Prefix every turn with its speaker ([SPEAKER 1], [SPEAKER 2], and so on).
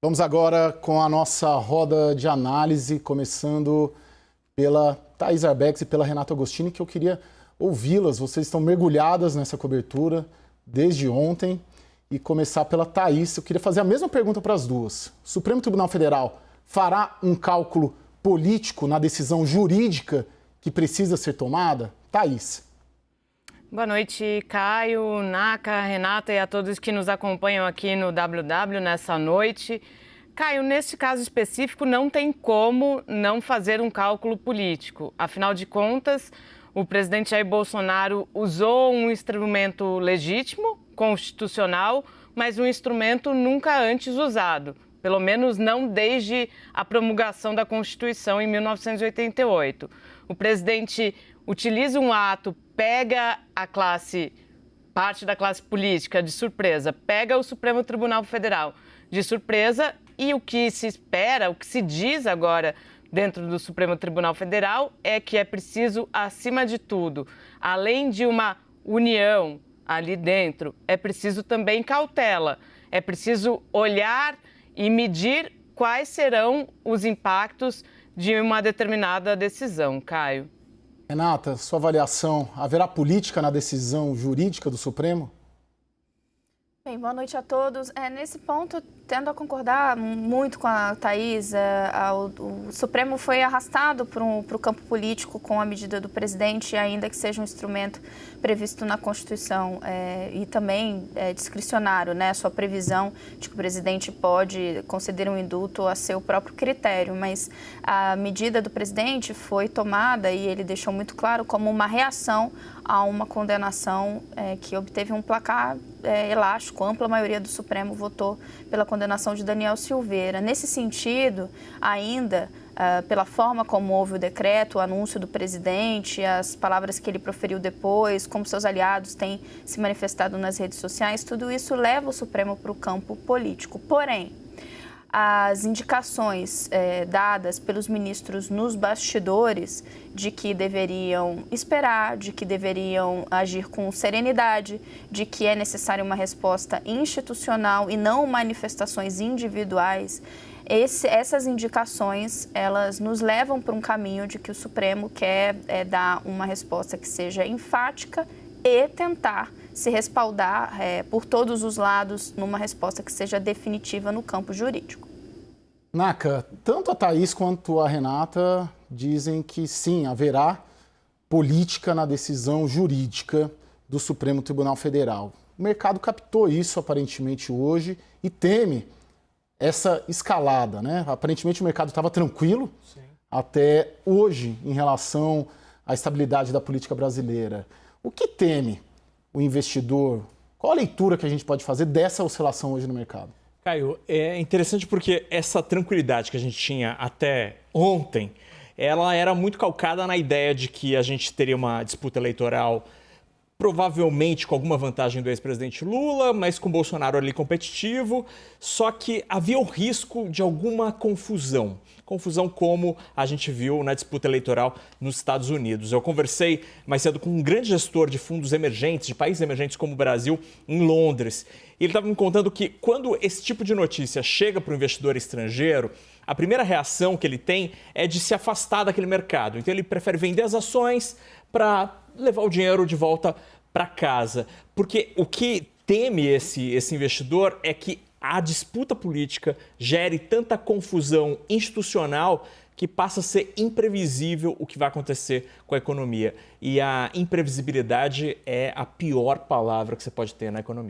[SPEAKER 1] Vamos agora com a nossa roda de análise, começando pela Thaís Arbex e pela Renata Agostini, que eu queria ouvi-las. Vocês estão mergulhadas nessa cobertura desde ontem. E começar pela Thaís. Eu queria fazer a mesma pergunta para as duas. O Supremo Tribunal Federal fará um cálculo político na decisão jurídica que precisa ser tomada? Thaís.
[SPEAKER 2] Boa noite, Caio, Naka, Renata e a todos que nos acompanham aqui no WW nessa noite. Caio, neste caso específico, não tem como não fazer um cálculo político. Afinal de contas, o presidente Jair Bolsonaro usou um instrumento legítimo, constitucional, mas um instrumento nunca antes usado. Pelo menos não desde a promulgação da Constituição em 1988. O presidente utiliza um ato, pega a parte da classe política de surpresa, pega o Supremo Tribunal Federal de surpresa e o que se espera, o que se diz agora dentro do Supremo Tribunal Federal é que é preciso, acima de tudo, além de uma união ali dentro, é preciso também cautela, é preciso olhar e medir quais serão os impactos de uma determinada decisão, Caio.
[SPEAKER 1] Renata, sua avaliação, haverá política na decisão jurídica do Supremo?
[SPEAKER 3] Bem, boa noite a todos. Nesse ponto, tendo a concordar muito com a Thaís, o Supremo foi arrastado para o campo político com a medida do presidente, ainda que seja um instrumento previsto na Constituição e também discricionário, né? Sua previsão de que o presidente pode conceder um indulto a seu próprio critério, mas a medida do presidente foi tomada e ele deixou muito claro como uma reação a uma condenação que obteve um placar elástico. A ampla maioria do Supremo votou pela condenação de Daniel Silveira. Nesse sentido, ainda, pela forma como houve o decreto, o anúncio do presidente, as palavras que ele proferiu depois, como seus aliados têm se manifestado nas redes sociais, tudo isso leva o Supremo para o campo político. Porém, as indicações dadas pelos ministros nos bastidores de que deveriam esperar, de que deveriam agir com serenidade, de que é necessária uma resposta institucional e não manifestações individuais, essas indicações, elas nos levam para um caminho de que o Supremo quer dar uma resposta que seja enfática e tentar se respaldar por todos os lados numa resposta que seja definitiva no campo jurídico.
[SPEAKER 1] Naka, tanto a Thaís quanto a Renata dizem que sim, haverá política na decisão jurídica do Supremo Tribunal Federal. O mercado captou isso aparentemente hoje e teme essa escalada, né? Aparentemente o mercado estava tranquilo até hoje em relação à estabilidade da política brasileira. O que teme o investidor? Qual a leitura que a gente pode fazer dessa oscilação hoje no mercado?
[SPEAKER 4] Caio, é interessante porque essa tranquilidade que a gente tinha até ontem, ela era muito calcada na ideia de que a gente teria uma disputa eleitoral provavelmente com alguma vantagem do ex-presidente Lula, mas com Bolsonaro ali competitivo, só que havia o risco de alguma confusão. Confusão como a gente viu na disputa eleitoral nos Estados Unidos. Eu conversei mais cedo com um grande gestor de fundos emergentes, de países emergentes como o Brasil, em Londres. E ele estava me contando que quando esse tipo de notícia chega para o investidor estrangeiro, a primeira reação que ele tem é de se afastar daquele mercado. Então ele prefere vender as ações para levar o dinheiro de volta para casa. Porque o que teme esse investidor é que a disputa política gere tanta confusão institucional que passa a ser imprevisível o que vai acontecer com a economia. E a imprevisibilidade é a pior palavra que você pode ter na economia.